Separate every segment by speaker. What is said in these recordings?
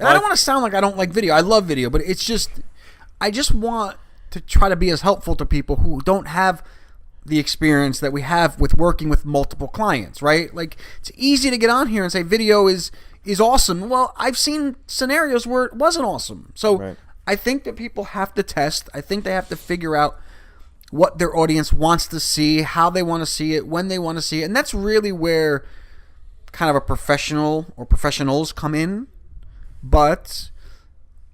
Speaker 1: And I don't want to sound like I don't like video. I love video, but it's just, I just want to try to be as helpful to people who don't have the experience that we have with working with multiple clients, right? Like, it's easy to get on here and say video is awesome. Well, I've seen scenarios where it wasn't awesome. So
Speaker 2: Right.
Speaker 1: I think that people have to test. I think they have to figure out what their audience wants to see, how they want to see it, when they want to see it. And that's really where kind of a professional or professionals come in. But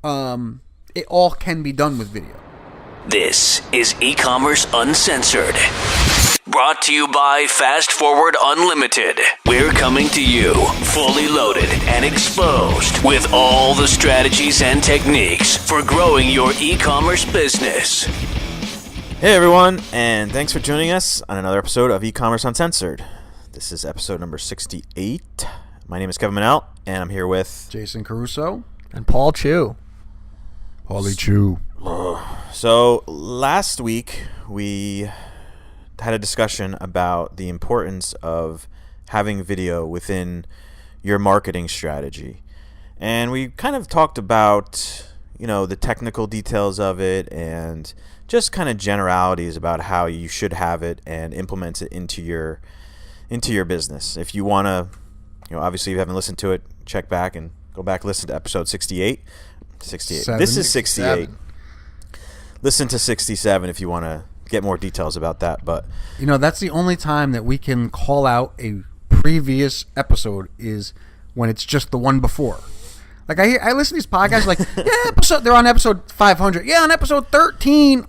Speaker 1: it all can be done with video.
Speaker 3: This is E-Commerce Uncensored. Brought to you by Fast Forward Unlimited. We're coming to you fully loaded and exposed with all the strategies and techniques for growing your e-commerce business.
Speaker 2: Hey everyone, and thanks for joining us on another episode of E-Commerce Uncensored. This is episode number 68. My name is Kevin Manel, and I'm here with
Speaker 1: Jason Caruso.
Speaker 4: And Paul Chu.
Speaker 1: Paulie Chu.
Speaker 2: So last week we had a discussion about the importance of having video within your marketing strategy. And we kind of talked about, the technical details of it and just kind of generalities about how you should have it and implement it into your business. If you want to, obviously if you haven't listened to it, check back and go back, listen to episode 68. 68. This is 68. Listen to 67 if you want to get more details about that. But
Speaker 1: that's the only time that we can call out a previous episode is when it's just the one before. Like I listen to these podcasts like, they're on episode 500. Yeah, on episode 13.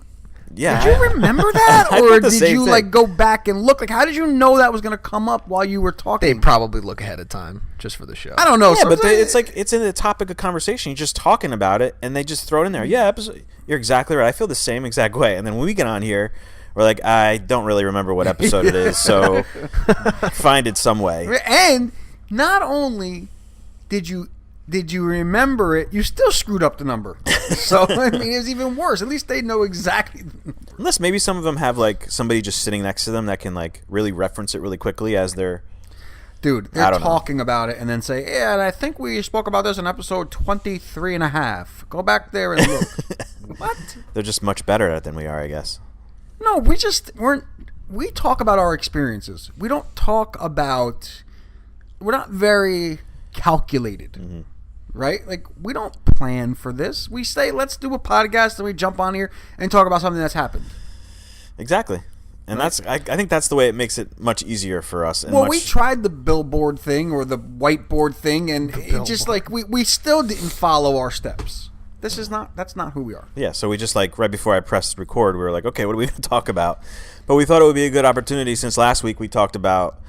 Speaker 2: Yeah.
Speaker 1: Did you remember that?
Speaker 2: I
Speaker 1: Or
Speaker 2: thought the
Speaker 1: did
Speaker 2: same
Speaker 1: you
Speaker 2: thing.
Speaker 1: go back and look? Like, how did you know that was going to come up while you were talking?
Speaker 4: They probably look ahead of time just for the show.
Speaker 1: I don't know.
Speaker 2: Yeah, but
Speaker 1: sometimes-
Speaker 2: it's in the topic of conversation. You're just talking about it, and they just throw it in there. Yeah, episode. You're exactly right. I feel the same exact way. And then when we get on here, we're like, I don't really remember what episode it is, so find it some way.
Speaker 1: And not only did you remember it, you still screwed up the number. So, I mean, it's even worse. At least they know exactly.
Speaker 2: Unless maybe some of them have somebody just sitting next to them that can really reference it really quickly as they're.
Speaker 1: Dude, they're talking about it and then say, yeah, and I think we spoke about this in episode 23 and a half. Go back there and look. What?
Speaker 2: They're just much better at it than we are, I guess.
Speaker 1: No, we talk about our experiences. We don't talk about, we're not very calculated. Mm-hmm. Right? Like, we don't plan for this. We say, let's do a podcast, and we jump on here and talk about something that's happened.
Speaker 2: Exactly. And
Speaker 1: right?
Speaker 2: I think that's the way it makes it much easier for us. And
Speaker 1: we tried the billboard thing or the whiteboard thing, and it just we still didn't follow our steps. That's not who we are.
Speaker 2: Yeah, so we just right before I pressed record, we were like, okay, what are we going to talk about? But we thought it would be a good opportunity since last week we talked about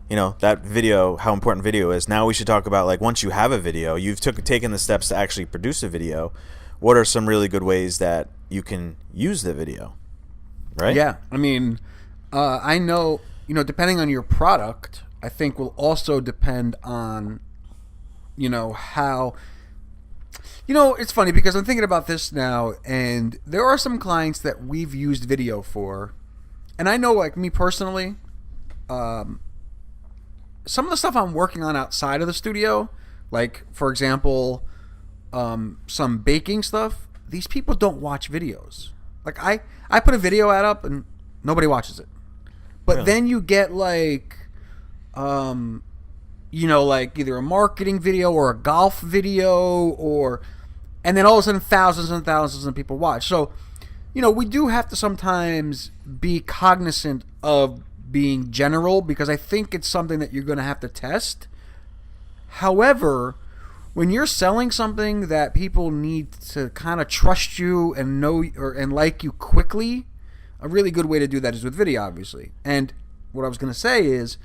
Speaker 2: that video, how important video is. Now we should talk about once you have a video, you've taken the steps to actually produce a video. What are some really good ways that you can use the video? Right?
Speaker 1: Yeah. I mean, I know, depending on your product, I think will also depend on, how. It's funny because I'm thinking about this now, and there are some clients that we've used video for, and I know, me personally, some of the stuff I'm working on outside of the studio, like, for example, some baking stuff, these people don't watch videos. Like, I put a video ad up and nobody watches it. But
Speaker 2: Really?
Speaker 1: Then you get, either a marketing video or a golf video, and then all of a sudden thousands and thousands of people watch. So, we do have to sometimes be cognizant of being general because I think it's something that you're going to have to test. However, when you're selling something that people need to kind of trust you and know and like you quickly, a really good way to do that is with video, obviously. And what I was going to say is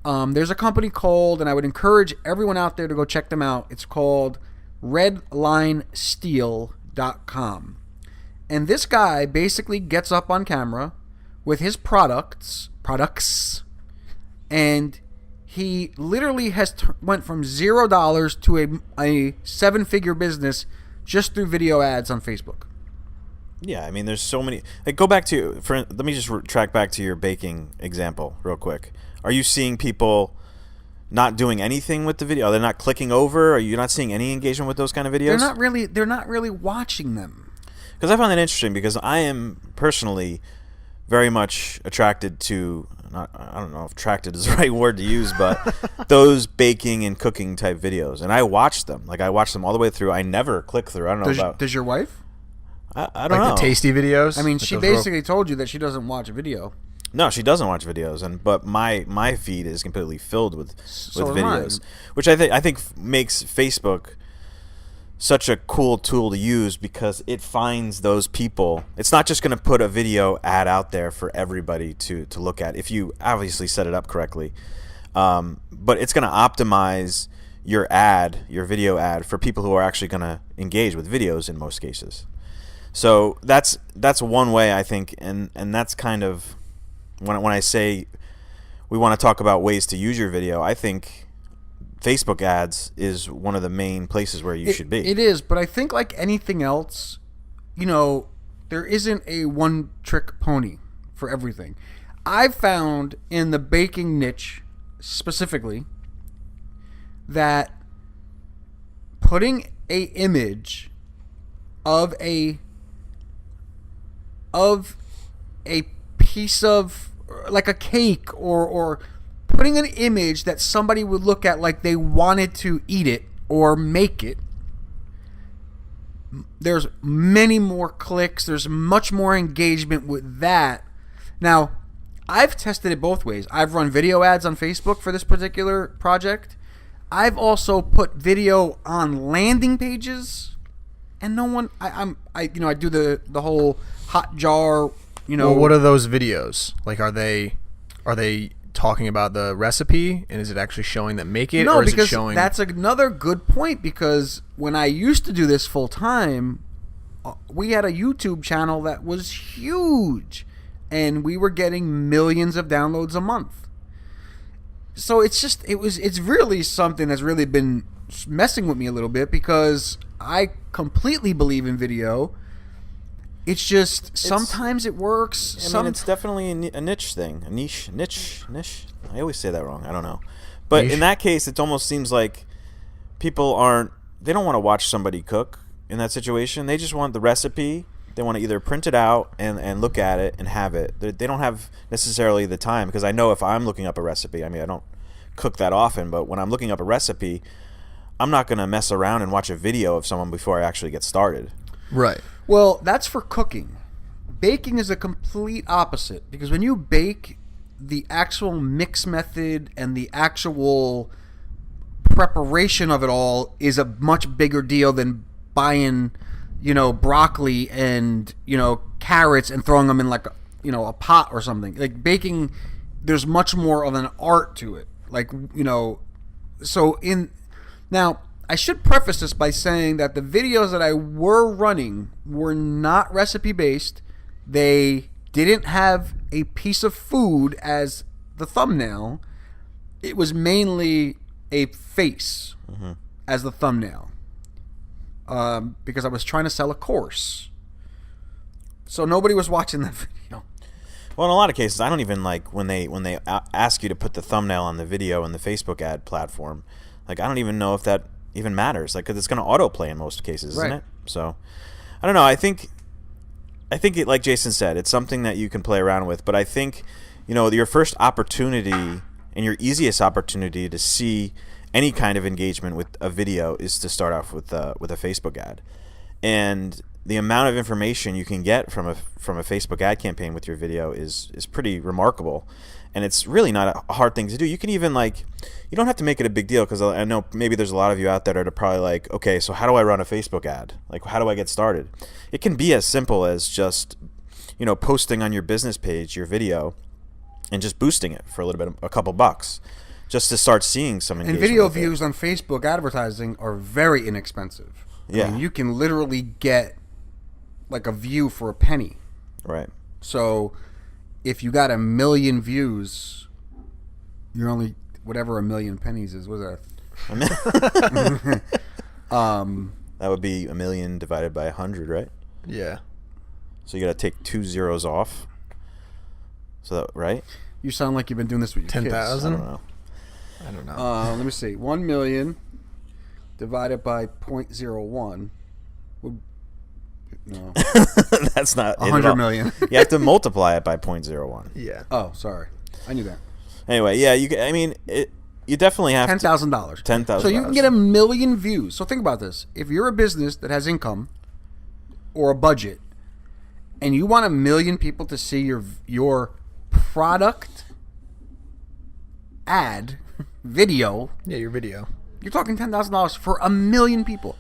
Speaker 1: there's a company called, and I would encourage everyone out there to go check them out. It's called redlinesteel.com. And this guy basically gets up on camera with his products, and he literally has went from $0 to a 7-figure business just through video ads on Facebook.
Speaker 2: Yeah, I mean, there's so many. Go back to let me just track back to your baking example real quick. Are you seeing people not doing anything with the video? They're not clicking over? Are you not seeing any engagement with those kind of videos?
Speaker 1: They're not really watching them.
Speaker 2: Because I find that interesting, because I am personally very much attracted to, I don't know if attracted is the right word to use, but those baking and cooking type videos. And I watch them. Like, I watch them all the way through. I never click through. I don't know
Speaker 1: Does your wife?
Speaker 2: I don't know.
Speaker 4: Like the tasty videos?
Speaker 1: I mean, she basically told you that she doesn't watch a video.
Speaker 2: No, she doesn't watch videos, but my feed is completely filled with
Speaker 1: So
Speaker 2: videos, which I think makes Facebook such a cool tool to use, because it finds those people. It's not just going to put a video ad out there for everybody to look at, if you obviously set it up correctly, but it's going to optimize your video ad, for people who are actually going to engage with videos in most cases. So that's one way, I think, and that's kind of when I say we want to talk about ways to use your video, I think Facebook ads is one of the main places where you should be.
Speaker 1: It is, but I think like anything else, there isn't a one-trick pony for everything. I've found in the baking niche specifically that putting a image of a piece of, like a cake, or putting an image that somebody would look at like they wanted to eat it or make it, there's many more clicks, there's much more engagement with that. Now, I've tested it both ways. I've run video ads on Facebook for this particular project. I've also put video on landing pages, and no one, I do the whole hot jar,
Speaker 4: Well, what are those videos? Like, are they talking about the recipe, and is it actually showing them make it?
Speaker 1: No,
Speaker 4: or is
Speaker 1: because
Speaker 4: it showing...
Speaker 1: that's another good point, because when I used to do this full time, we had a YouTube channel that was huge, and we were getting millions of downloads a month. So it's really something that's really been messing with me a little bit, because I completely believe in video. It's just sometimes it works.
Speaker 2: I mean, it's definitely a niche thing, a niche. I always say that wrong. I don't know, but in that case, it almost seems like people they don't want to watch somebody cook in that situation. They just want the recipe. They want to either print it out and look at it and have it. They don't have necessarily the time, because I know if I'm looking up a recipe, I mean, I don't cook that often, but when I'm looking up a recipe, I'm not going to mess around and watch a video of someone before I actually get started.
Speaker 4: Right.
Speaker 1: Well, that's for cooking. Baking is a complete opposite, because when you bake, the actual mix method and the actual preparation of it all is a much bigger deal than buying, broccoli and, carrots and throwing them in like, a pot or something. Like, baking, there's much more of an art to it. Like, now, I should preface this by saying that the videos that I were running were not recipe based. They didn't have a piece of food as the thumbnail. It was mainly a face as the thumbnail, because I was trying to sell a course. So nobody was watching that video.
Speaker 2: Well, in a lot of cases, I don't even like when they ask you to put the thumbnail on the video in the Facebook ad platform. Like, I don't even know if that even matters, like, because it's going to autoplay in most cases, isn't it? So I don't know. I think it, like Jason said, it's something that you can play around with, but I think your first opportunity and your easiest opportunity to see any kind of engagement with a video is to start off with a Facebook ad. And the amount of information you can get from a Facebook ad campaign with your video is pretty remarkable. And it's really not a hard thing to do. You can even, you don't have to make it a big deal, because I know maybe there's a lot of you out there that are probably like, okay, so how do I run a Facebook ad? Like, how do I get started? It can be as simple as just, posting on your business page your video and just boosting it for a couple bucks, just to start seeing some engagement.
Speaker 1: And video views on Facebook advertising are very inexpensive.
Speaker 2: Yeah.
Speaker 1: I mean, you can literally get like a view for a penny.
Speaker 2: Right.
Speaker 1: So if you got 1 million views, you're only whatever 1 million pennies is. What's that?
Speaker 2: That would be 1 million divided by 100, right?
Speaker 4: Yeah.
Speaker 2: So you got to take 2 zeros off. So that, right?
Speaker 1: You sound like you've been doing this with your kids.
Speaker 4: 10,000?
Speaker 2: I don't know.
Speaker 4: I don't know.
Speaker 1: Let me see. 1 million divided by 0.01 would no
Speaker 2: That's not it at
Speaker 1: 100
Speaker 2: all.
Speaker 1: million.
Speaker 2: You have to multiply it by 0.01.
Speaker 4: Yeah.
Speaker 1: Oh, sorry, I knew that.
Speaker 2: Anyway, yeah, you definitely have
Speaker 1: $10,000.
Speaker 2: $10,000.
Speaker 1: So you can get 1 million views. So think about this: if you're a business that has income or a budget, and you want 1 million people to see your product ad video,
Speaker 4: Yeah, your video.
Speaker 1: you're talking $10,000 for 1 million people.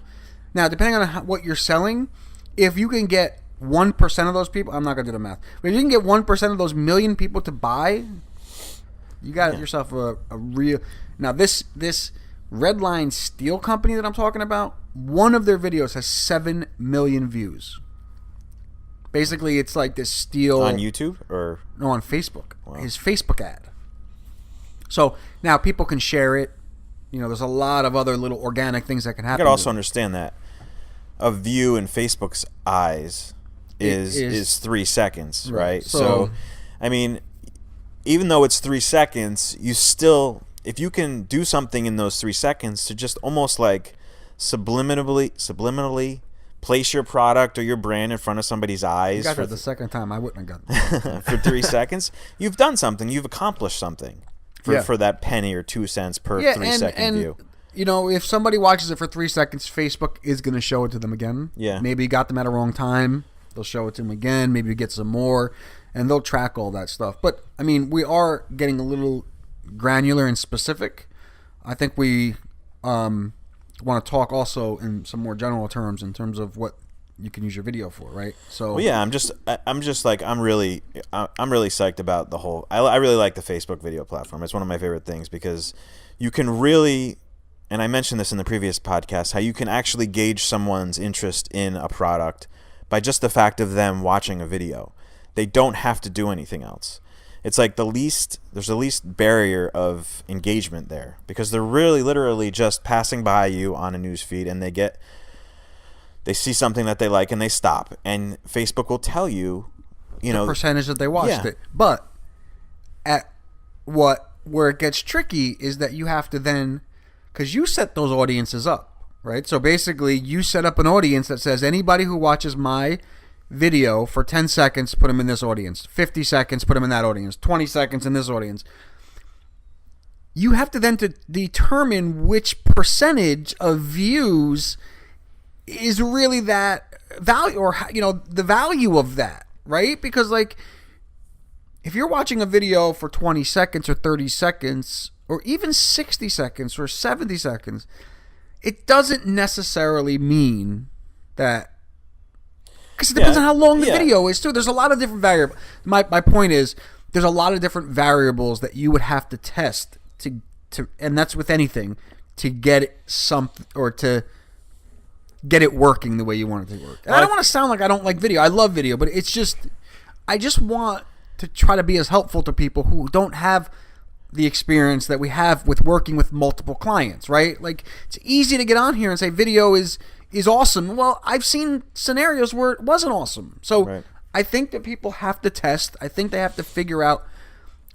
Speaker 1: Now, depending on what you're selling, if you can get 1% of those people, I'm not going to do the math, but if you can get 1% of those 1 million people to buy, you got yourself a real. Now, this Redline Steel company that I'm talking about, one of their videos has 7 million views. Basically, it's like this steel
Speaker 2: on YouTube or
Speaker 1: no, on Facebook. Wow. His Facebook ad. So now people can share it. You know, there's a lot of other little organic things that can happen.
Speaker 2: You got to also understand that a view in Facebook's eyes is 3 seconds, right? So, I mean, even though it's 3 seconds, you still, if you can do something in those 3 seconds to just almost like subliminally place your product or your brand in front of somebody's eyes.
Speaker 1: You got that the second time. I wouldn't have gotten that.
Speaker 2: For 3 seconds, you've done something. You've accomplished something for that penny or 2 cents per 3 second view.
Speaker 1: You know, if somebody watches it for 3 seconds, Facebook is going to show it to them again.
Speaker 2: Yeah.
Speaker 1: Maybe you got them at a wrong time. They'll show it to them again. Maybe you get some more, and they'll track all that stuff. But, I mean, we are getting a little granular and specific. I think we want to talk also in some more general terms in terms of what you can use your video for, right? So
Speaker 2: well, yeah, I'm really psyched about the whole. I really like the Facebook video platform. It's one of my favorite things because you can really, and I mentioned this in the previous podcast, how you can actually gauge someone's interest in a product by just the fact of them watching a video. They don't have to do anything else. It's like there's the least barrier of engagement there because they're really literally just passing by you on a news feed and they see something that they like and they stop, and Facebook will tell you, the
Speaker 1: percentage that they watched it. But where it gets tricky is that you have to then, because you set those audiences up, right? So basically you set up an audience that says anybody who watches my video for 10 seconds, put them in this audience. 50 seconds, put them in that audience. 20 seconds in this audience. You have to then determine which percentage of views is really that value, or the value of that, right? Because like if you're watching a video for 20 seconds or 30 seconds or even 60 seconds or 70 seconds, it doesn't necessarily mean that, because it depends on how long the video is too. There's a lot of different variables. My point is there's a lot of different variables that you would have to test to and that's with anything, to get it something or to get it working the way you want it to work. And I don't want to sound like I don't like video. I love video, but it's just I just want to try to be as helpful to people who don't have the experience that we have with working with multiple clients, right? Like it's easy to get on here and say video is awesome. Well, I've seen scenarios where it wasn't awesome. So right. I think that people have to test. I think they have to figure out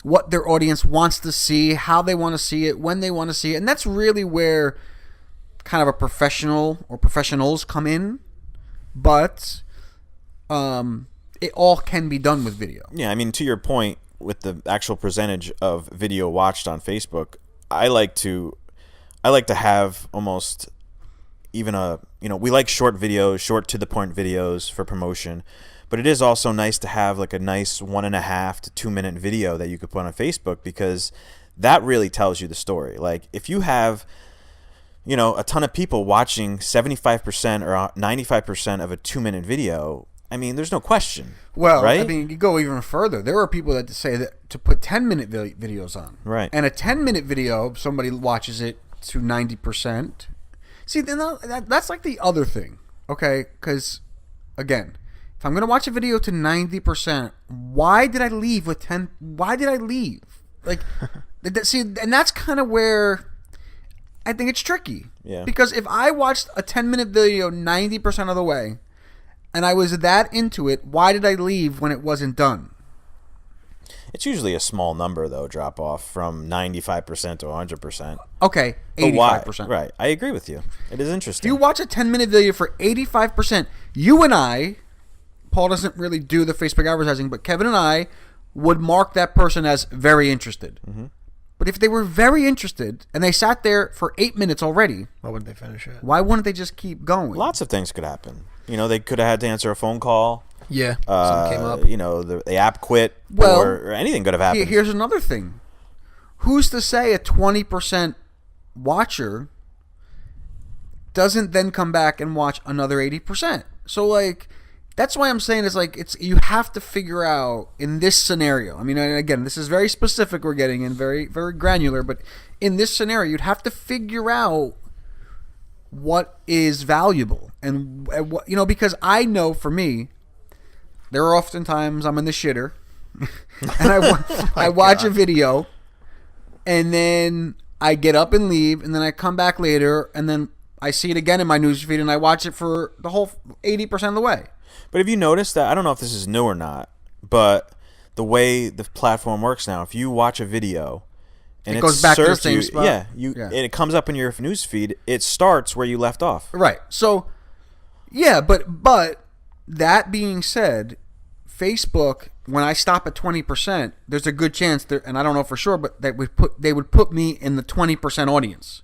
Speaker 1: what their audience wants to see, how they want to see it, when they want to see it. And that's really where kind of a professional or professionals come in. But it all can be done with video.
Speaker 2: Yeah, I mean, to your point, with the actual percentage of video watched on Facebook, I like to have almost even we like short videos, short to the point videos for promotion, but it is also nice to have like a nice 1.5 to 2 minute video that you could put on Facebook, because that really tells you the story. Like if you have a ton of people watching 75% or 95% of a 2 minute video, I mean, there's no question.
Speaker 1: Well,
Speaker 2: right?
Speaker 1: I mean, you go even further. There are people that say that to put 10-minute videos on.
Speaker 2: Right.
Speaker 1: And a 10-minute video, if somebody watches it to 90%. See, then that's like the other thing, okay? Because, again, if I'm going to watch a video to 90%, why did I leave with 10? Why did I leave? Like, see, and that's kind of where I think it's tricky.
Speaker 2: Yeah.
Speaker 1: Because if I watched a 10-minute video 90% of the way, and I was that into it, why did I leave when it wasn't done?
Speaker 2: It's usually a small number, though, drop off from 95% to 100%.
Speaker 1: Okay, 85%.
Speaker 2: Right. I agree with you. It is interesting.
Speaker 1: If you watch a 10-minute video for 85%, you and I, Paul doesn't really do the Facebook advertising, but Kevin and I would mark that person as very interested.
Speaker 2: Mm-hmm.
Speaker 1: But if they were very interested and they sat there for 8 minutes already,
Speaker 4: Why wouldn't they finish it?
Speaker 1: why wouldn't they just keep going?
Speaker 2: Lots of things could happen. They could have had to answer a phone call.
Speaker 4: Yeah, something came up.
Speaker 2: The app quit,
Speaker 1: Well,
Speaker 2: or anything could have happened.
Speaker 1: Here's another thing. Who's to say a 20% watcher doesn't then come back and watch another 80%? So, like, that's why I'm saying you have to figure out in this scenario. I mean, again, this is very specific we're getting and very, very granular, but in this scenario, you'd have to figure out what is valuable. And what, because I know for me, there are often times I'm in the shitter and I watch a video and then I get up and leave and then I come back later and then I see it again in my newsfeed and I watch it for the whole 80% of the way.
Speaker 2: But have you noticed that, I don't know if this is new or not, but the way the platform works now, if you watch a video and
Speaker 1: it goes back to the same spot.
Speaker 2: And it comes up in your newsfeed, it starts where you left off.
Speaker 1: Right. So, yeah, but that being said, Facebook, when I stop at 20%, there's a good chance and I don't know for sure, but they would put me in the 20% audience.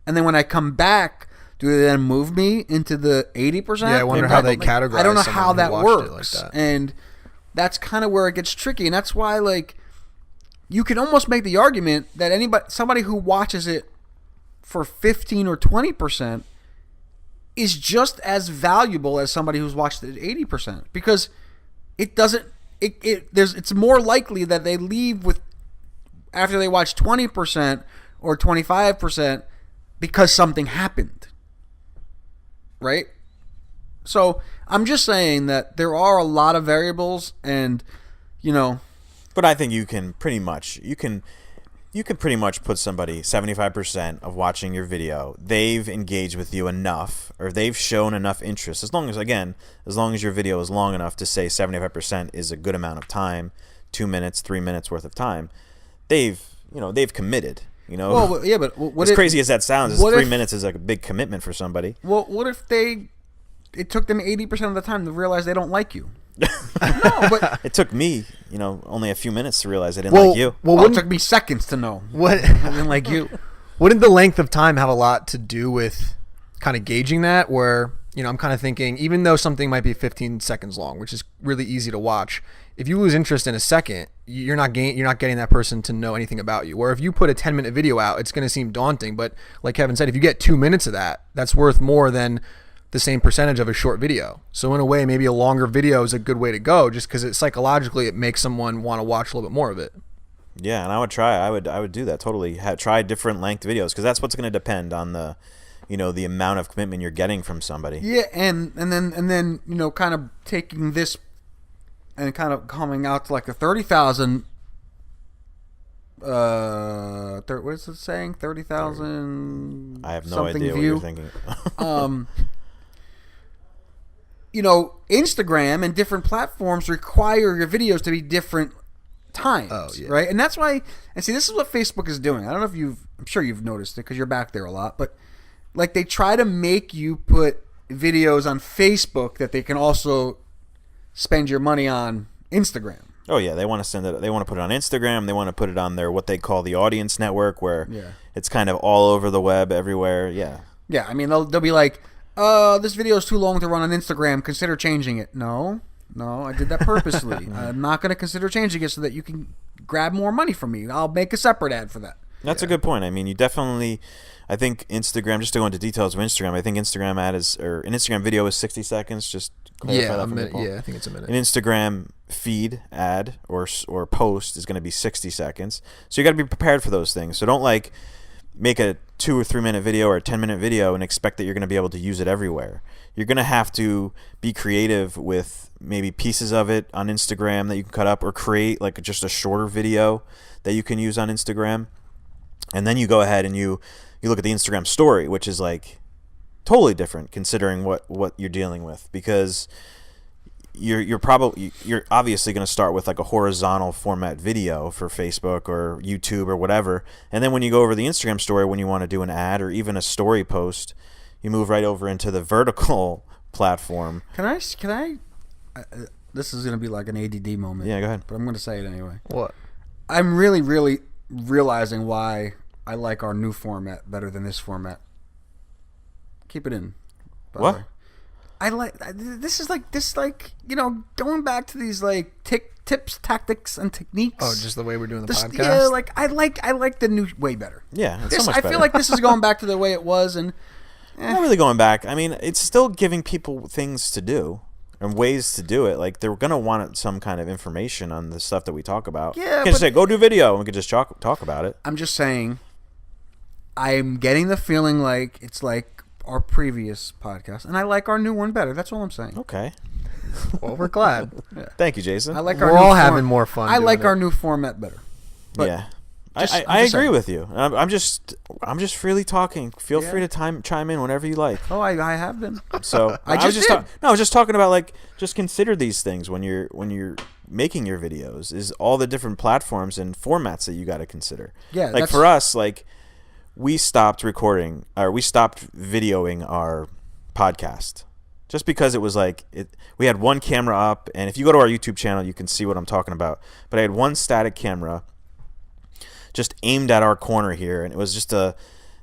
Speaker 1: And then when I come back, do they then move me into the 80%?
Speaker 4: Yeah, I wonder how they categorize.
Speaker 1: I don't know how that works.
Speaker 4: Like that.
Speaker 1: And that's kind of where it gets tricky. And that's why, you can almost make the argument that somebody who watches it for 15 or 20% is just as valuable as somebody who's watched it at 80%, because it doesn't. It's more likely that they leave after they watch 20% or 25% because something happened, right? So I'm just saying that there are a lot of variables, and
Speaker 2: But I think you can pretty much put somebody 75% of watching your video. They've engaged with you enough, or they've shown enough interest. As long as your video is long enough to say 75% is a good amount of time, 2 minutes, 3 minutes worth of time, they've committed.
Speaker 1: Well, yeah, but
Speaker 2: as crazy as that sounds, 3 minutes is like a big commitment for somebody.
Speaker 1: Well, what if it took them 80% of the time to realize they don't like you? No, but
Speaker 2: it took me, only a few minutes to realize I didn't like you.
Speaker 1: Well, it took me seconds to know
Speaker 4: what
Speaker 1: I didn't like you.
Speaker 4: Wouldn't the length of time have a lot to do with kind of gauging that? Where I'm kind of thinking, even though something might be 15 seconds long, which is really easy to watch, if you lose interest in a second, you're not getting that person to know anything about you. Where if you put a 10-minute video out, it's going to seem daunting. But like Kevin said, if you get 2 minutes of that, that's worth more than the same percentage of a short video. So in a way, maybe a longer video is a good way to go, just because psychologically it makes someone want to watch a little bit more of it.
Speaker 2: Yeah, and I would do that totally. Try different length videos, because that's what's going to depend on the amount of commitment you're getting from somebody.
Speaker 1: Yeah, and then kind of taking this and kind of coming out to like a 30,000. What is it saying? 30,000.
Speaker 2: I have no idea what you're thinking.
Speaker 1: Instagram and different platforms require your videos to be different times, right? And that's why, and see, this is what Facebook is doing. I don't know if I'm sure you've noticed it because you're back there a lot, but they try to make you put videos on Facebook that they can also spend your money on Instagram.
Speaker 2: Oh yeah, they want to send it. They want to put it on Instagram. They want to put it on their what they call the audience network, where it's kind of all over the web, everywhere. Yeah.
Speaker 1: Yeah, I mean they'll be like, this video is too long to run on Instagram. Consider changing it. No, I did that purposely. I'm not going to consider changing it so that you can grab more money from me. I'll make a separate ad for that.
Speaker 2: That's a good point. I mean, you definitely. I think Instagram. Just to go into details of Instagram, I think Instagram an Instagram video is 60 seconds. Just clarify that for me, Paul.
Speaker 4: Yeah, I think it's a minute.
Speaker 2: An Instagram feed ad or post is going to be 60 seconds. So you got to be prepared for those things. So don't make a 2 or 3 minute video or a 10-minute video and expect that you're going to be able to use it everywhere. You're going to have to be creative with maybe pieces of it on Instagram that you can cut up, or create just a shorter video that you can use on Instagram. And then you go ahead and you look at the Instagram story, which is totally different considering what you're dealing with, because you're obviously going to start with like a horizontal format video for Facebook or YouTube or whatever, and then when you go over the Instagram story, when you want to do an ad or even a story post, you move right over into the vertical platform.
Speaker 1: Can I? This is going to be like an ADD moment.
Speaker 2: Yeah, go ahead.
Speaker 1: But I'm going to say it anyway.
Speaker 4: What?
Speaker 1: I'm really, really realizing why I like our new format better than this format. Keep it in. by the
Speaker 2: What?
Speaker 1: way. I like this is like going back to these like tips, tactics, and techniques.
Speaker 4: Oh, just the way we're doing the
Speaker 1: This-
Speaker 4: podcast.
Speaker 1: Yeah, like I like the new way better.
Speaker 2: Yeah, it's
Speaker 1: This,
Speaker 2: so much
Speaker 1: I
Speaker 2: better.
Speaker 1: feel like this is going back to the way it was, and
Speaker 2: Not really going back. I mean, it's still giving people things to do and ways to do it. Like, they're going to want some kind of information on the stuff that we talk about.
Speaker 1: Yeah,
Speaker 2: You can
Speaker 1: but-
Speaker 2: just say, go do video, and we could just talk about it.
Speaker 1: I'm just saying, I'm getting the feeling like it's like our previous podcast, and I like our new one better. That's all I'm saying.
Speaker 2: Okay.
Speaker 4: Well, we're glad.
Speaker 2: Thank you, Jason.
Speaker 1: I like
Speaker 4: We're
Speaker 1: our new
Speaker 4: all having more fun
Speaker 1: I
Speaker 4: doing
Speaker 1: like
Speaker 4: it.
Speaker 1: our new format better. But
Speaker 2: yeah.
Speaker 1: just-
Speaker 2: I
Speaker 1: I'm just
Speaker 2: agree
Speaker 1: saying.
Speaker 2: with you. I'm just freely talking. Feel
Speaker 1: Yeah.
Speaker 2: free to chime in whenever you like.
Speaker 1: Oh, I have been.
Speaker 2: So
Speaker 1: I
Speaker 2: was
Speaker 1: just did.
Speaker 2: I was just talking about, like, just consider these things when you're making your videos. Is all the different platforms and formats that you got to consider.
Speaker 1: Yeah,
Speaker 2: like
Speaker 1: that's-
Speaker 2: for us, like, we stopped recording or we stopped videoing our podcast just because it was like we had one camera up, and if you go to our YouTube channel, you can see what I'm talking about. But I had one static camera just aimed at our corner here, and it was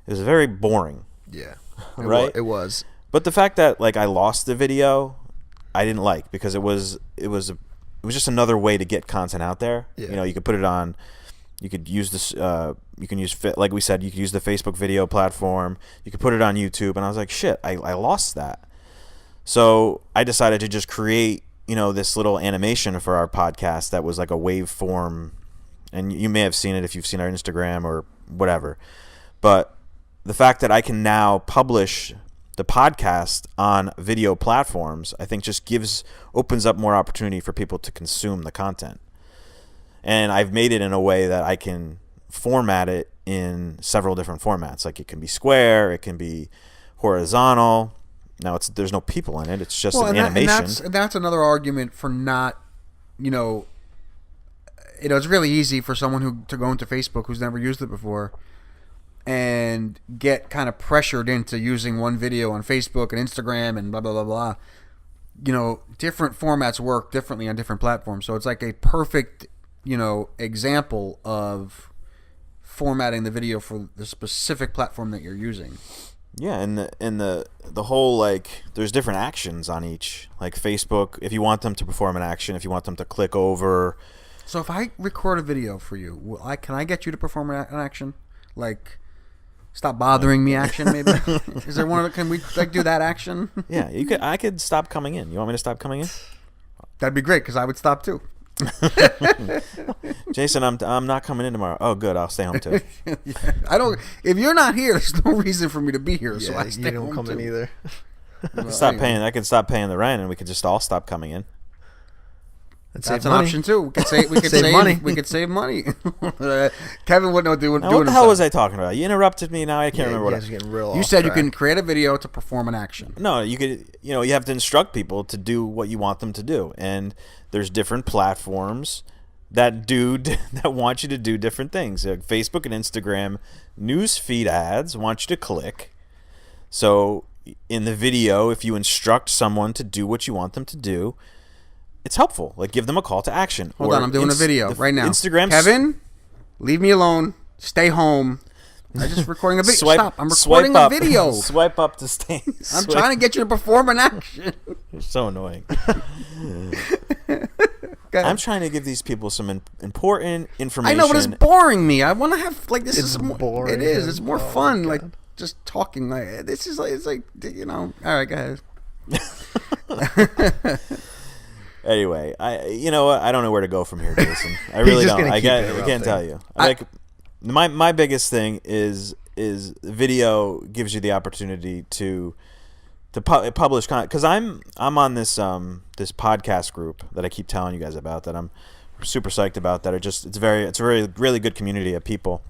Speaker 2: very boring.
Speaker 4: Yeah.
Speaker 2: Right?
Speaker 4: It was.
Speaker 2: But the fact that, like, I lost the video, I didn't like, because it was just another way to get content out there.
Speaker 4: Yeah.
Speaker 2: You know, you could put it on. You could use this. You can use, like we said, you could use the Facebook video platform. You could put it on YouTube, and I was like, shit, I lost that. So I decided to just create, this little animation for our podcast that was like a waveform, and you may have seen it if you've seen our Instagram or whatever. But the fact that I can now publish the podcast on video platforms, I think just opens up more opportunity for people to consume the content. And I've made it in a way that I can format it in several different formats. Like, it can be square, it can be horizontal. Now there's no people in it. It's just an animation.
Speaker 1: That's another argument for not, it's really easy for someone to go into Facebook who's never used it before and get kind of pressured into using one video on Facebook and Instagram and blah, blah, blah, blah. Different formats work differently on different platforms. So it's like a perfect, example of formatting the video for the specific platform that you're using.
Speaker 2: Yeah, and the whole, like, there's different actions on each. Like Facebook, if you want them to perform an action, if you want them to click over.
Speaker 1: So if I record a video for you, can I get you to perform an action? Like, stop bothering me action, maybe? Is there one? Can we do that action?
Speaker 2: Yeah, I could stop coming in. You want me to stop coming in?
Speaker 1: That'd be great, because I would stop too.
Speaker 2: Jason, I'm not coming in tomorrow. Oh, good. I'll stay home too.
Speaker 1: I don't. If you're not here, there's no reason for me to be here. so
Speaker 4: Yeah,
Speaker 1: I stay
Speaker 4: you don't
Speaker 1: home
Speaker 4: come
Speaker 1: too.
Speaker 4: in either.
Speaker 1: Well,
Speaker 2: Stop
Speaker 1: anyway,
Speaker 2: paying. I could stop paying the rent, and we could just all stop coming in.
Speaker 4: That's
Speaker 1: That's an option too. We could save. We could
Speaker 4: Save money.
Speaker 1: We could save money. Kevin wouldn't know doing.
Speaker 2: Now, what the hell was I talking about? You interrupted me. Now I can't remember what.
Speaker 4: You guys are getting real
Speaker 1: You
Speaker 4: off
Speaker 1: said you
Speaker 4: track.
Speaker 1: can create a video to perform an action.
Speaker 2: No, you could. You have to instruct people to do what you want them to do, and there's different platforms that want you to do different things. Like Facebook and Instagram news feed ads want you to click. So in the video, if you instruct someone to do what you want them to do, it's helpful. Like, give them a call to action.
Speaker 1: Hold on, I'm doing a video right now.
Speaker 2: Instagram.
Speaker 1: Kevin, leave me alone. Stay home. I'm just recording a video. Stop! I'm
Speaker 2: swipe
Speaker 1: recording a
Speaker 2: up.
Speaker 1: video.
Speaker 2: Swipe up to stay.
Speaker 1: I'm trying to get you to perform an action.
Speaker 2: You're so annoying.
Speaker 1: Go ahead.
Speaker 2: I'm trying to give these people some important
Speaker 1: I
Speaker 2: information.
Speaker 1: know, but it's boring me. I want to have this
Speaker 4: It's
Speaker 1: is more,
Speaker 4: boring.
Speaker 1: It is. It's more
Speaker 4: Oh,
Speaker 1: fun.
Speaker 4: God.
Speaker 1: Like just talking. Like this is like it's like All right, go ahead.
Speaker 2: Anyway, you know what? I don't know where to go from here, Jason. I really
Speaker 4: just
Speaker 2: don't.
Speaker 4: gonna
Speaker 2: I
Speaker 4: keep
Speaker 2: can't
Speaker 4: interrupting.
Speaker 2: tell you. My biggest thing is video gives you the opportunity to publish content, because I'm on this this podcast group that I keep telling you guys about, that I'm super psyched about, that it's a very really good community of people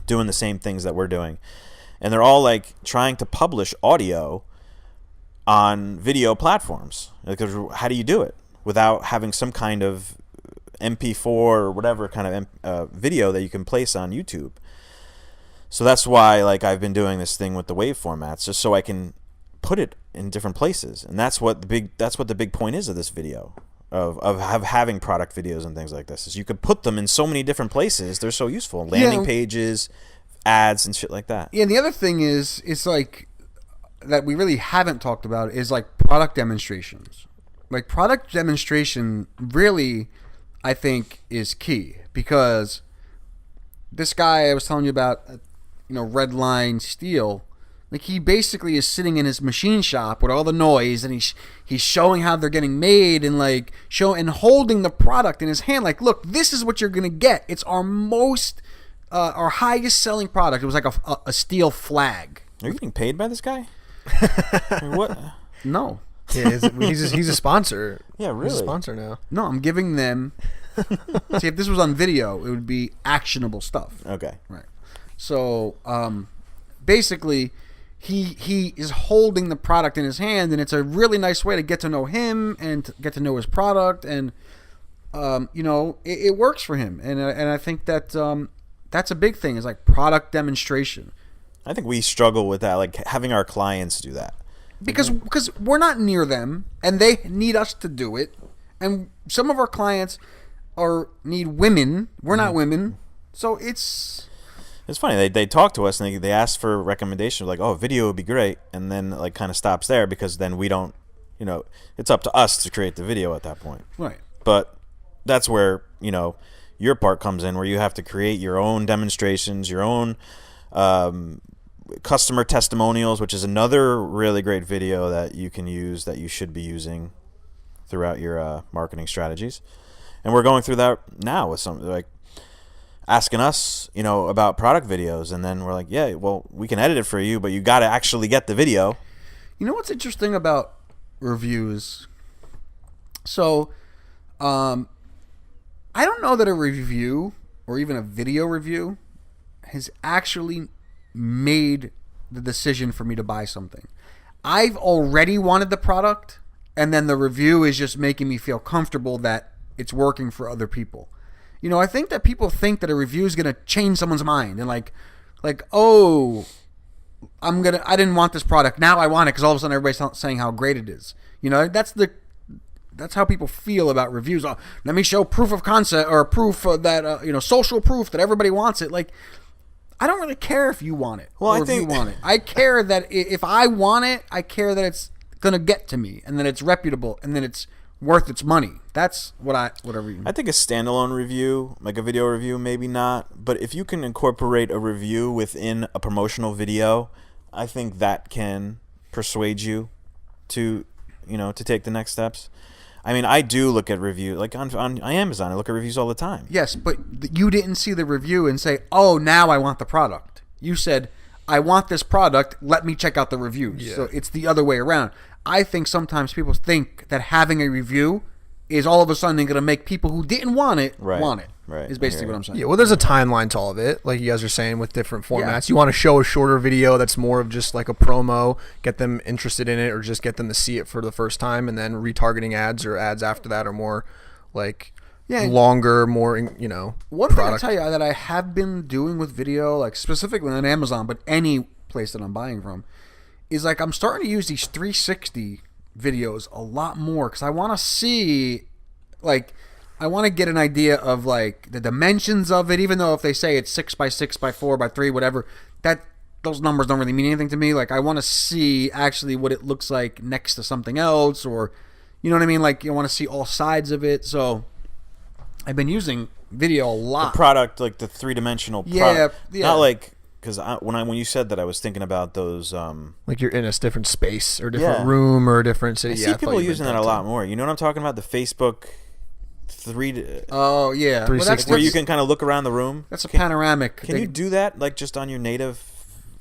Speaker 2: doing the same things that we're doing, and they're all like trying to publish audio on video platforms. Because how do you do it without having some kind of MP4 or whatever kind of video that you can place on YouTube? So that's why, like, I've been doing this thing with the wave formats, just so I can put it in different places. And that's what the big point is of this video, of having product videos and things like this, is you could put them in so many different places. They're so useful. Landing pages, ads, and shit like that.
Speaker 1: Yeah, and the other thing is, it's like, that we really haven't talked about is like product demonstrations. Like, product demonstration really, I think, is key, because this guy I was telling you about, Red Line Steel, like, he basically is sitting in his machine shop with all the noise, and he's showing how they're getting made, and like and holding the product in his hand, like, look, this is what you're gonna get. It's our our highest selling product. It was like a steel flag.
Speaker 2: Are you getting paid by this guy? I mean, what?
Speaker 1: No.
Speaker 4: Yeah, he's a sponsor.
Speaker 2: Yeah, really.
Speaker 4: He's a sponsor now.
Speaker 1: No, I'm giving them. See, if this was on video, it would be actionable stuff.
Speaker 2: Okay.
Speaker 1: Right. So, basically, he is holding the product in his hand, and it's a really nice way to get to know him and to get to know his product, and it works for him, and I think that that's a big thing, is like product demonstration.
Speaker 2: I think we struggle with that, like having our clients do that.
Speaker 1: Because we're not near them, and they need us to do it. And some of our clients need women. We're not women. So it's
Speaker 2: funny. They talk to us, and they ask for recommendations, like, oh, video would be great. And then, like, kind of stops there, because then we don't, it's up to us to create the video at that point.
Speaker 1: Right.
Speaker 2: But that's where, your part comes in, where you have to create your own demonstrations, your own customer testimonials, which is another really great video that you can use, that you should be using throughout your marketing strategies. And we're going through that now with some, like, asking us, about product videos, and then we're like, yeah, well, we can edit it for you, but you got to actually get the video.
Speaker 1: You know what's interesting about reviews? So, I don't know that a review, or even a video review, has actually made the decision for me to buy something. I've already wanted the product, and then the review is just making me feel comfortable that it's working for other people. I think that people think that a review is going to change someone's mind, and like, oh, I didn't want this product, now I want it, because all of a sudden everybody's saying how great it is. That's how people feel about reviews. Oh, let me show proof of concept, or proof that social proof that everybody wants it. Like, I don't really care if you want it, or if you want it. I care that if I want it, I care that it's gonna get to me, and that it's reputable, and that it's worth its money. That's whatever you.
Speaker 2: I think a standalone review, like a video review, maybe not. But if you can incorporate a review within a promotional video, I think that can persuade you to take the next steps. I mean, I do look at review, like on Amazon. I look at reviews all the time.
Speaker 1: Yes, but you didn't see the review and say, "Oh, now I want the product." You said, "I want this product. Let me check out the reviews." Yeah. So it's the other way around. I think sometimes people think that having a review is all of a sudden going to make people who didn't want it want it.
Speaker 2: Right.
Speaker 1: Is basically what I'm saying.
Speaker 4: Yeah, well, there's a timeline to all of it, like you guys are saying, with different formats. Yeah. You want to show a shorter video that's more of just like a promo, get them interested in it, or just get them to see it for the first time, and then retargeting ads or ads after that are more like longer, more,
Speaker 1: One thing I tell you that I have been doing with video, like specifically on Amazon, but any place that I'm buying from, is like I'm starting to use these 360 videos a lot more, because I want to see, like, I want to get an idea of like the dimensions of it, even though if they say it's 6x6 by 4 by 3, whatever, that those numbers don't really mean anything to me. Like, I want to see actually what it looks like next to something else, or you know what I mean? Like, you want to see all sides of it. So I've been using video a lot.
Speaker 2: The product, like the three-dimensional product. Yeah. Not like, because when you said that, I was thinking about those.
Speaker 4: Like you're in a different space or different room or a different city.
Speaker 2: I see people using that a lot more. You know what I'm talking about? The Facebook
Speaker 1: Oh yeah,
Speaker 4: 360,
Speaker 2: where you can kind of look around the room.
Speaker 1: That's a panoramic.
Speaker 2: Can you do that like just on your native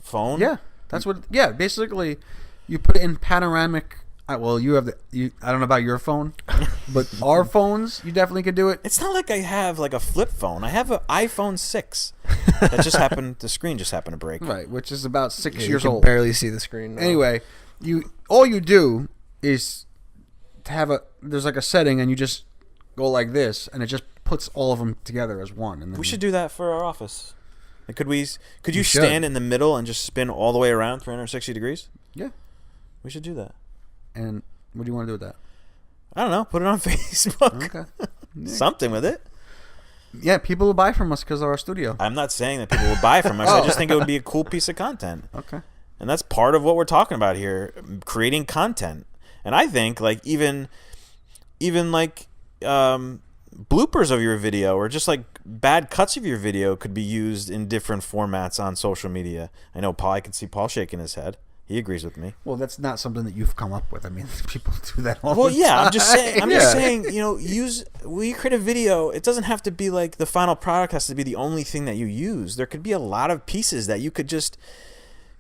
Speaker 2: phone?
Speaker 1: Yeah, that's what. Yeah, basically, you put it in panoramic. Well, you have I don't know about your phone, but our phones, you definitely could do it.
Speaker 2: It's not like I have like a flip phone. I have an iPhone 6 that the screen just happened to break.
Speaker 1: Right, which is about 6 years
Speaker 4: you can
Speaker 1: old.
Speaker 4: Barely see the screen.
Speaker 1: Anyway, all you do is to have there's like a setting, and you just go like this, and it just puts all of them together as one. And then
Speaker 2: We should do that for our office. Like, could you
Speaker 4: should.
Speaker 2: stand in the middle and just spin all the way around 360 degrees?
Speaker 1: Yeah.
Speaker 2: We should do that.
Speaker 1: And what do you want to do with that?
Speaker 2: I don't know. Put it on Facebook.
Speaker 1: Okay. Yeah.
Speaker 2: Something with it.
Speaker 1: Yeah, people will buy from us because of our studio.
Speaker 2: I'm not saying that people will buy from us. I just think it would be a cool piece of content.
Speaker 1: Okay.
Speaker 2: And that's part of what we're talking about here, creating content. And I think like even like bloopers of your video or just like bad cuts of your video could be used in different formats on social media. I know I can see Paul shaking his head. He agrees with me.
Speaker 1: Well, that's not something that you've come up with. I mean, people do that all
Speaker 2: Well,
Speaker 1: the
Speaker 2: yeah,
Speaker 1: time.
Speaker 2: I'm just saying, when you create a video, it doesn't have to be like the final product has to be the only thing that you use. There could be a lot of pieces that you could just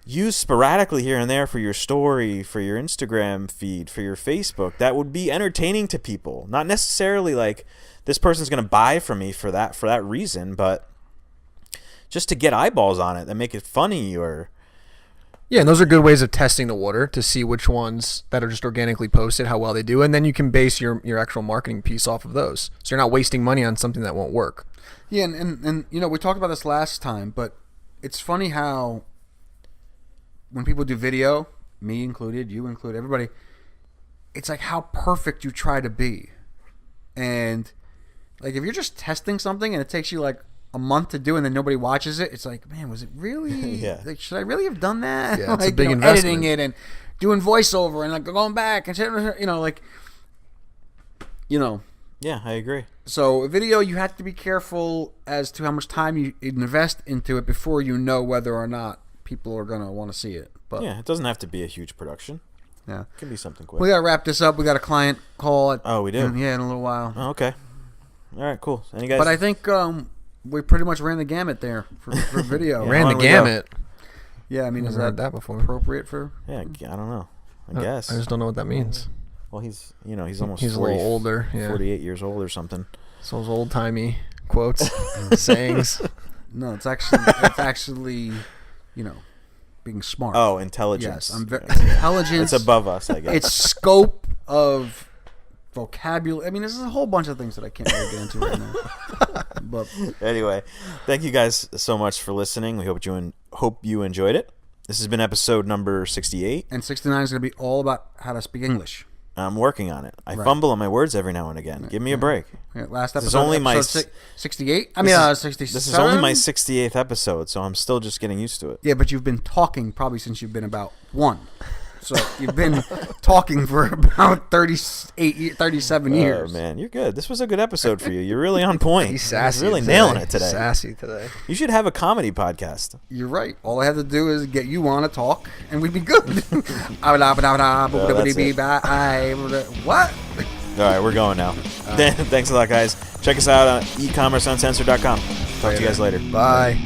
Speaker 2: use sporadically here and there for your story, for your Instagram feed, for your Facebook. That would be entertaining to people. Not necessarily like this person's going to buy from me for that reason, but just to get eyeballs on it and make it funny or...
Speaker 4: Yeah, and those are good ways of testing the water to see which ones that are just organically posted, how well they do, and then you can base your actual marketing piece off of those. So you're not wasting money on something that won't work.
Speaker 1: Yeah, and we talked about this last time, but it's funny how when people do video, me included, you included, everybody, it's like how perfect you try to be. And like if you're just testing something and it takes you like a month to do and then nobody watches it, it's like, man, was it really?
Speaker 2: Yeah.
Speaker 1: Like, should I really have done that?
Speaker 4: Yeah, it's
Speaker 1: like,
Speaker 4: a big investment.
Speaker 1: Editing it and doing voiceover and like going back and
Speaker 2: Yeah, I agree.
Speaker 1: So a video, you have to be careful as to how much time you invest into it before you know whether or not people are going to want to see it. But
Speaker 2: Yeah, it doesn't have to be a huge production.
Speaker 1: yeah.
Speaker 2: It can be something quick.
Speaker 1: We got to wrap this up. We got a client call.
Speaker 2: Oh, we do?
Speaker 1: in a little while.
Speaker 2: Oh, okay. All right, cool. Any guys?
Speaker 1: But I think we pretty much ran the gamut there for video.
Speaker 2: Yeah.
Speaker 4: Ran
Speaker 2: long
Speaker 4: the
Speaker 2: we go?
Speaker 4: gamut.
Speaker 1: Yeah, I mean, is
Speaker 4: Never heard
Speaker 1: that
Speaker 4: that before.
Speaker 1: appropriate for?
Speaker 2: Yeah, I don't know. I guess.
Speaker 4: I just don't know what that means.
Speaker 2: Well, he's almost
Speaker 4: He's
Speaker 2: 40,
Speaker 4: a little older. Yeah.
Speaker 2: 48 years old or something.
Speaker 4: So those old timey quotes, sayings.
Speaker 1: No, it's actually, being smart.
Speaker 2: Oh, intelligence.
Speaker 1: Yes, I'm very intelligence.
Speaker 2: It's above us, I guess.
Speaker 1: It's scope of vocabulary. I mean, there's a whole bunch of things that I can't really get into right now. But
Speaker 2: Anyway, thank you guys so much for listening. We hope you enjoyed it. This has been episode number 68.
Speaker 1: and 69 is going to be all about how to speak English.
Speaker 2: I'm working on it. I
Speaker 1: Right.
Speaker 2: fumble on my words every now and again. Give me a break.
Speaker 1: Yeah, last episode.
Speaker 2: This is only my
Speaker 1: episode 68. I
Speaker 2: This
Speaker 1: mean,
Speaker 2: is-
Speaker 1: 67.
Speaker 2: This is only my 68th episode, so I'm still just getting used to it.
Speaker 1: Yeah, but you've been talking probably since you've been about one. So you've been talking for about 37 years.
Speaker 2: Oh, man, you're good. This was a good episode for you. You're really on point.
Speaker 4: He's sassy.
Speaker 2: You're really
Speaker 4: today.
Speaker 2: nailing it today.
Speaker 4: Sassy today.
Speaker 2: You should have a comedy podcast.
Speaker 1: You're right. All I had to do is get you on to talk, and we'd be good. What?
Speaker 2: All right, we're going now. Thanks a lot, guys. Check us out on ecommerceuncensored.com. Talk to you guys later.
Speaker 4: Bye.